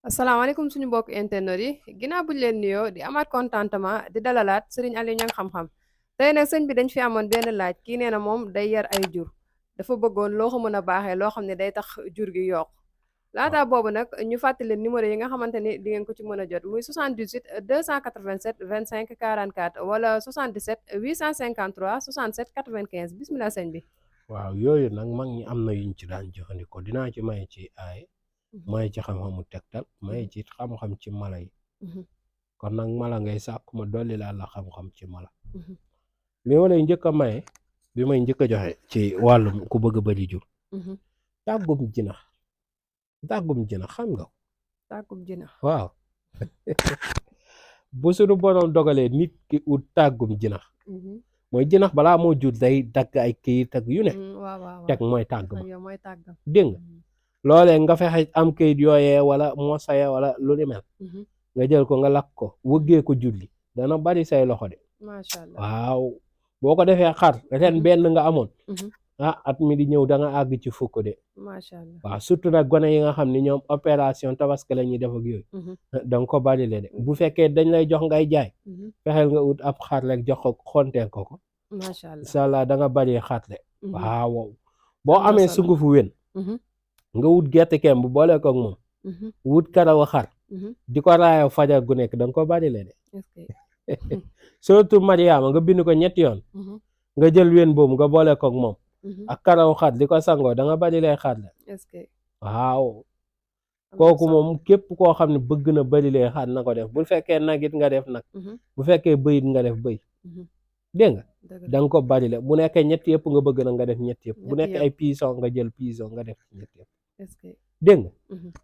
asalaamaaleykum suñu mbokk internet yi ginnaaw buñ leen nuyoo di amaat contentement di dalalaat sëriñ Aliou Niang xam-xam tey nag sëñ bi dañ fi amoon benn laaj kii nee na moom day yar ay jur dafa bëggoon loo ko mën a baaxee loo xam ne day tax jur gi yokk waaw laataa boobu nag ñu fàttali leen numéro yi nga xamante ni di ngeen ko ci mën a jot muy 78 287 25 44 wala 77 853 67 95 bismillah sëñ bi. waaw yooyu nag mag ñi am na yuñ ci daan jëfandikoo dinaa ci maye ci ay maye ci xam-xamu tegtal maye ci xam-xam ci mala yi kon nag mala ngay sàkku ma dolli laa la xam-xam ci mala li ma lay njëkk a maye bi may njëkk a joxe ci wàllum ku bëgg a bëri jur tàggum jinax xam nga ko tàggum jinax waaw bu suñu borom dogalee nit ki ut tàggum jinax mooy jinax balaa moo jur day dagg ay këyit ak yu ne waaw waaw teg mooy tàgg ma mooy tàggam dégg nga loolee nga fexe am këyit yooyee wala mosaya wala lu ni mel nga jël ko nga lakk ko wëggee ko julli dana bari say loxo de macha allah waaw boo ko defee xar ren benn nga amoon at mi di ñëw da nga àgg ci fukk de macha allah waaw surtout nag gone yi nga xam ne ñoom opération tabaski la ñuy def ak yooyu danga ko bari le de bu fekkee dañ lay jox ngay jaay fexeel nga ut ab xar rek jox ko xonteel ko macha allah incha allah da nga bari xar de waaw boo amee sungufu wen nga wut gerte kemb boole ko ak moom wut karaw xar di ko raayoo fajar gu nekk da nga ko bari le de surtout Mariama nga bind ko ñetti yoon nga jël wen boobu nga boole ko ak moom ak karaw xar di ko sangoo da nga bari lay xar de waaw kooku moom képp koo xam ne bëgg na bari lay xar na ko def bu fekkee nag it nga def nag bu fekkee bëyit nga def bëy dégg nga da nga ko bari le bu nekkee ñett yëpp nga bëgg na nga def ñett yëpp bu nekkee ay pigeon nga jël pigeon nga def ñett yëpp dégg nga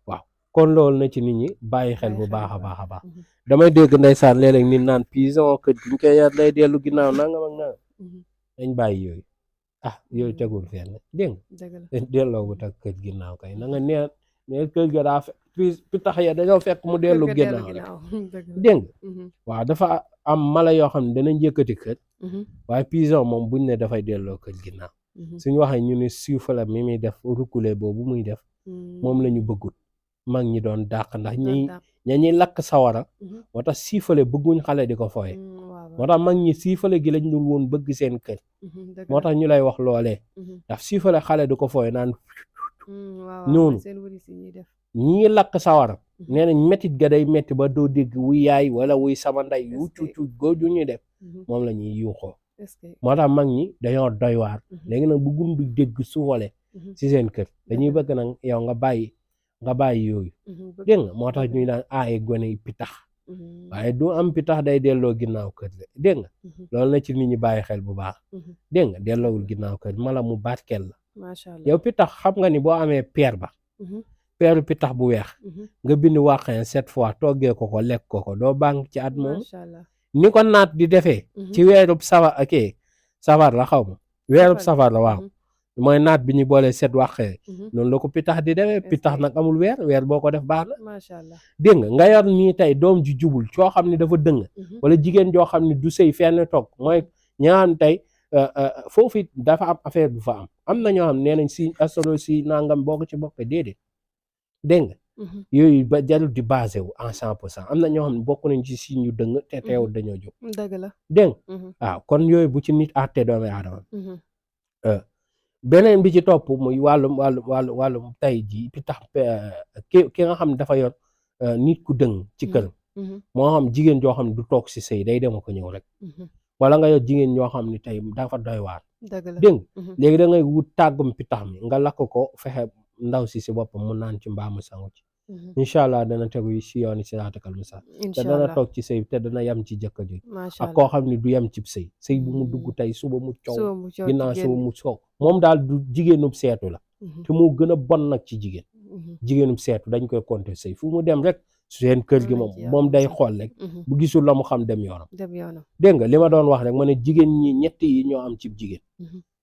waaw kon loolu na ci nit ñi bàyyi xel bu baax a baax a baax damay dégg ndeysaan léeg-léeg nit naan pigeon kër gi ñu koy yar day dellu ginnaaw nangam ak nangam dañ bàyyi yooyu yooyu tegul fenn dégg nga delloo bu teg kër ginnaaw kay na nga nee kër ga daa fekk pitax ya dañoo fekk mu dellu ginnaaw rek dégg nga waaw dafa am mala yoo xam ne danañ yëkkati kër waaye pigeon moom buñ ne dafay delloo kër ginnaaw suñu waxee ñu ne sifflet mi muy def reculer boobu muy def moom la ñu bëggut mag ñi doon dàq ndax ñuy lakk sawara moo tax sifflet bëgguñ xale di ko fooye moo tax mag ñi sifflet gi lañ dul woon bëgg seen kër moo tax ñu lay wax loolee ndax sifflet xale di ko fooye naan noonu ñii lakk sawara nee nañ métit ga day métti ba doo dégg wuy yaay wala wuy sama ndey yu cuuc gooju ñuy def moom la ñuy yuuxoo moo tax mag ñi dañoo doy waar léegi nag bu gum du dégg suufale ci seen kër dañuy bëgg nag yow nga bàyyi yooyu dégg nga moo tax ñuy daan aaye gone yi pitax waaye du am pitax day delloo ginnaaw kër de dégg nga loolu na ci nit ñi bàyyi xel bu baax dégg nga delloowul ginnaaw kër mala mu barkeel la yow pitax xam nga ni boo amee peer ba peeru pitax bu weex nga bind wàqeen 7 fois toggee ko lekk ko doo bànk ci at moom ni ko naat di defee ci weerub safar la xaw ma weerub safar la waaw mooy naat bi ñu boole 7 wàqee noonu la ko pitax di defee pitax nag amul weer boo ko def baax na dégg nga yor nii tey doom ji jubul coo xam ne dafa dëng wala jigéen joo xam ne du sëy fenn toog mooy ñaan tey foofu it dafa am affaire bu fa am na ñoo xam nee nañ si astrologie si nangam boo ko ci bokk déedéet dégg nga yooyu ba jarul di basé wu en 100% am na ñoo xam ne bokk nañ ci si ñu dëng te teewul dañoo jóg dégg nga waaw kon yooyu bu ci nit àttee doomi aadama beneen bi ci topp muy wàllum tey ji pitax ki nga xam ne dafa yor nit ku dëng ci kër moo xam jigéen joo xam ne du toog si sëy day dema ko ñëw rek wala nga yor jigéen ñoo xam ne tey dafa doy waar dégg nga léegi da ngay wut tàggum pitax mi nga lakk ko fexe ndaw si boppam mu naan ci mbaamu sangu ci incha allah dana tegu si yooni siraatal mustaqiim te dana toog ci sëy te dana yem ci jëkkër ji ak koo xam ne du yem ci sëy bu mu dugg tey suba mu coow ginnaaw suba mu coow moom daal du jigéenub seetu la te moo gën a bon nag ci jigéenub seetu dañ koy compter sëy fu mu dem rek seen kër gi moom day xool rek bu gisul la mu xam dem yoonam dégg nga li ma doon wax rek ma ne jigéen ñi ñett yi ñoo am ci jigéen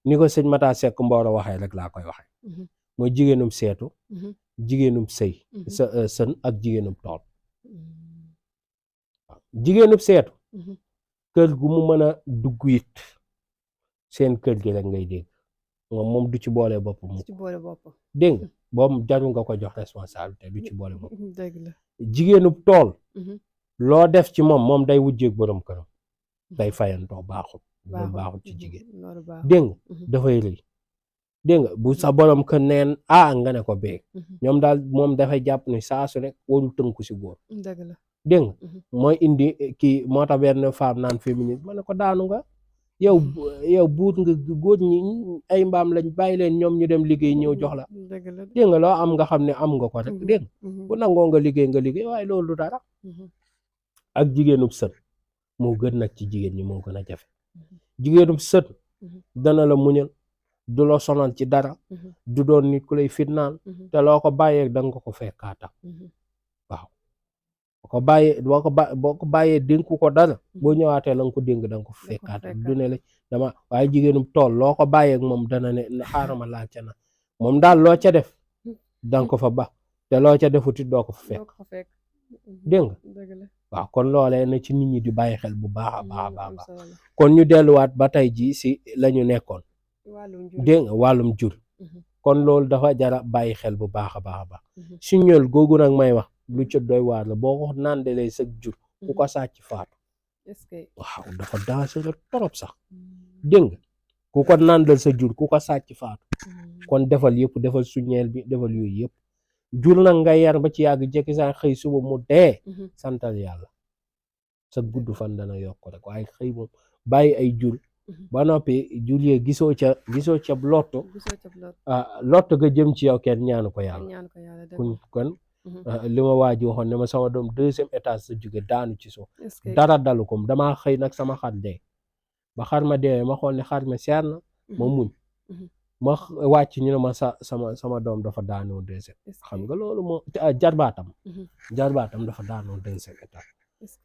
ni ko sëñ Mata Seck Mboro waxee rek laa koy waxee mooy jigéenum seetu jigéenum sëy sën ak jigéenum tool jigéenum seetu kër gu mu mën a dugg it seen kër gi rek ngay dégg moom du ci boole boppam mu ci boole boppam. dégg nga boobu jarul nga ko jox responsabilité du ci boole boppam dëgg la. jigéenu tool loo def ci moom day wujjeeg borom këram day fayantoo baaxul loolu baaxul ci jigéen dégg nga dafay rëy dégg nga bu sa borom kër neen nga ne ko bee ñoom daal moom dafay jàpp ne saa su nekk warul tënku si góor dëgg la dégg nga mooy indi kii moo tax benn femme naan féministe ma ne ko daanu nga yow buut nga góor ñi ay mbaam lañ bàyyi leen ñoom ñu dem liggéey ñëw jox la dégg nga loo am nga xam ne am nga ko rek dégg nga bu nangoo nga liggéey waaye loolu du dara ak jigéenub sët moo gën nag ci jigéen ñi moo gën a jafe jigéenub sët dana la muñal du la sonal ci dara du doon nit ku lay fitnaal te loo ko bàyyee da nga ko fekkaata waaw boo ko bàyyee dénk ko dara boo ñëwaatee la nga ko dénk da nga ko fekkaata du ne la waaye jigéenum tool loo ko bàyyee moom dana ne xaaral ma laal ca na moom daal loo ca def da nga ko fa ba te loo ca defutit doo ko fa fekk dégg nga waaw kon loolee na ci nit ñi di bàyyi xel bu baax a baax kon ñu delluwaat ba tey ji si la ñu nekkoon dégg nga wàllum jur kon loolu dafa jara bàyyi xel bu baax a baax su ñël googu nag may wax lu ca doy waar la boo ko nandalee sa jur ku ko sàcc faatu waaw dafa dangereux trop sax dégg nga ku ko nandal sa jur ku ko sàcc faatu kon defal yëpp defal suñeel bi defal yooyu yëpp jur nag nga yar ba ci yàgg jekki saa xëy suba mu dee santal yàlla sa gudd fan dana yokk rek waaye xëy moom bàyyi ay jur ba noppi jur yee gisoo ca lotto ga jëm ci yow kenn ñaanu ko yàlla kon li ma waa ji waxoon ne ma sama doom 2e étage sa jóge daanu ci suuf dara dalu ko damaa xëy nag sama xar dee ba xar ma dee ma xool ne xar ma seer na ma muñ ma wàcc ñu ne ma sama doom dafa daanoo 2e xam nga loolu moo jarbaatam dafa daanoo 2e étage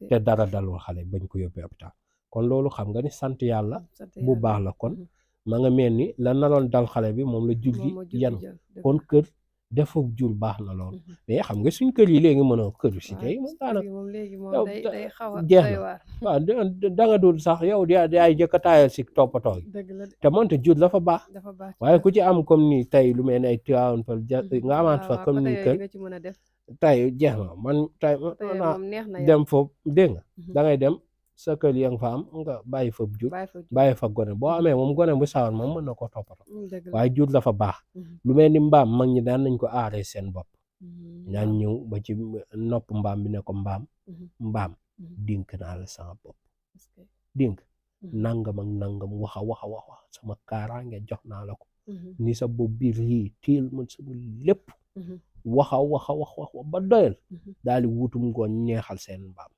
te dara dalul xale bañ ko yóbbee hôpital kon loolu xam nga ni sant yàlla bu baax la kon ma nga mel ni la naroon dal xale bi moom la jur gi yanu kon kër defuk jur baax na loolu mais xam nga suñ kër yi léegi mënoo këru si tey moom daanaka jeex na waaw da nga dul sax yow yaay jëkk a taayal si toppatoo gi te moonte jur dafa baax waaye ku ci am comme ni tey lu mel ne ay Tivaouane Peulh nga amaat fa comme ni kër tey jeex na man tey dem foofu dégg nga da ngay dem sa kër ya nga fa am nga bàyyi fa jur bàyyi fa gone boo amee moom gone bu sawar moom mën na ko toppatoo waaye jur dafa baax lu mel ni mbaam mag ñi daan nañ ko aaree seen bopp ñaan ñëw ba ci nopp mbaam bi ne ko mbaam dénk naa la sama bopp dénk nangam ak nangam waxa sama kaaraange jox naa la ko ni sa bopp biir yi tiil man sama lépp waxa ba doyal daal di wutum ngooñ ñeexal seen mbaam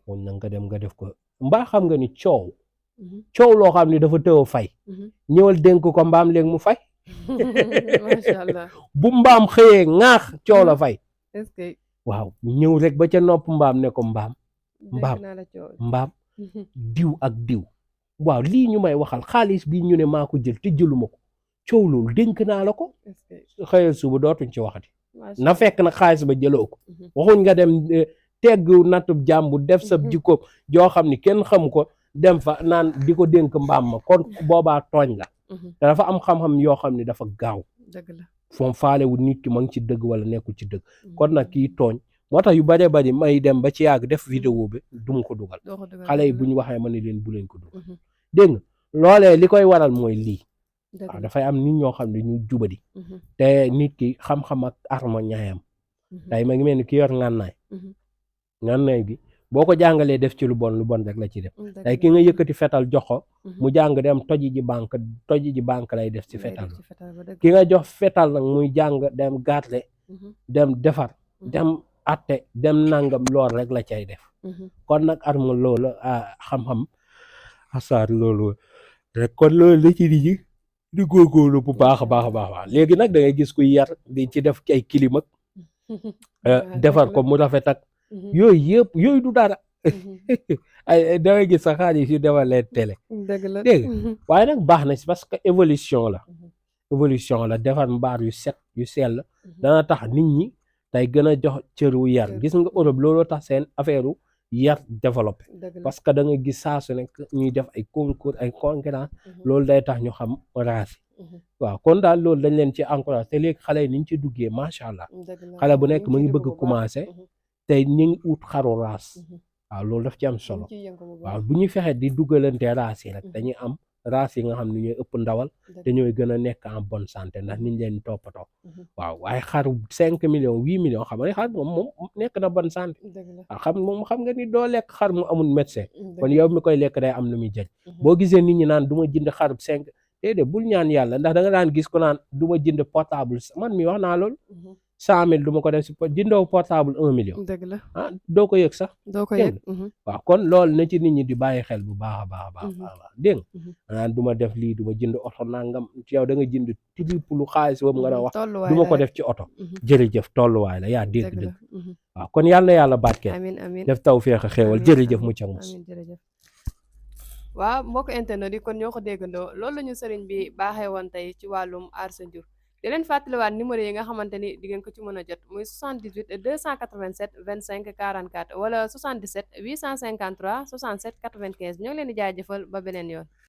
moom na nga dem nga def ko mbaa xam nga ni coow loo xam ni dafa tëw fay ñëwal dénk ko mbaam léegi mu fay macha allah bu mbaam xëyee ŋaax coow la fay waaw ñëw rek ba ca nopp mbaam ne ko mbaam diw ak diw waaw lii ñu may waxal xaalis bi ñu ne maa ko jël te jëluma ko coow loolu dénk naa la ko xëyal suba dootuñ ci waxati na fekk nag xaalis ba jëloo ko waxuñ nga dem tegg nattub jàmbu def sa jikko joo xam ni kenn xamu ko dem fa naan di ko dénk mbaam ma kon boobaa tooñ la te dafa am xam-xam yoo xam ne dafa gaaw foom faalewul nit ki ma ngi ci dëgg wala nekkul ci dëgg kon nag kii tooñ moo tax yu bare bari may dem ba ci yàgg def vidéo bi duma ko dugal xale yi bu ñu waxee ma ne leen bu leen ko dugal dégg nga loolee li koy waral mooy lii waaw dafay am nit ñoo xam ne ñu jubadi te nit ki xam-xam ak arma ñaayam tey ma ngi mel ni ki yor ngànnaay gi boo ko jàngalee def ci lu bon rek la ci def tey ki nga yëkkati fetal jox ko mu jàng dem toji ji banque lay def ci fetal ki nga jox fetal nag muy jàng dem gàtle dem defar dem atte dem nangam lool rek la cay def kon nag arma loolu xam-xam asaar loolu rek kon loolu la ci nit ñi di góorgóorlu bu baax a baax léegi nag da ngay gis kuy yar di ci def ay kilim ak defar ko mu rafet ak yooyu du dara ay da ngay gis sa xaalis yu defal leen télé dégg waaye nag baax na si parce que évolution la defar mbaar yu set yu sell dana tax nit ñi tey gën a jox cëru yar gis nga Europe looloo tax seen affaire yar développé parce que da nga gis saa su nekk ñuy def ay concours ay concurrence loolu day tax ñu xam race waaw kon daal loolu dañ leen ci encouragé te léegi xale yi niñ ci duggee macha allah xale bu nekk mu ngi bëgg commencé tey ñu ngi ut xaru raas waaw loolu daf ci am solo waaw bu ñuy fexe di duggalante raas yi rek dañuy am raas yi nga xam ne ñooy ëpp ndawal te ñooy gën a nekk en bonne santé ndax niñ leen toppatoo waaw waaye xaru 5 millions 8 millions xam nga xar moom nekk na bonne santé waaw xam nga ni doo lekk xar mu amul médecin kon yow mi koy lekk day am lu muy jël boo gisee nit ñi naan du ma jënd xarub 5 déedéet bul ñaan yàlla ndax da nga daan gis ko naan du ma jënd portable man mi wax naa loolu 100 000 du ma ko def si jëndoo portable 1 million dëgg la doo ko yëg sax doo ko yëg waaw kon loolu na ci nit ñi di bàyyi xel bu baax a baax dégg nga naan du ma def lii du ma jënd oto nangam ci yow da nga jënd triple xaalis boobu nga doon wax du ma ko def ci oto jërëjëf tolluwaay la yaa dégg dëgg waaw kon yàlla na yàlla barkeel amiin def taw feex a xéewal jërëjëf mucc ak mos waaw mbokk internet yi kon ñoo ko déggandoo loolu la ñu sëriñ bi baaxee woon tey ci wàllum aar sa njur di leen fàttaliwaat numéro yi nga xamante ni di ngeen ko ci mën a jot muy 78 287 25 44 wala 77 853 67 95 ñoo ngi leen di jaajëfal ba beneen yoon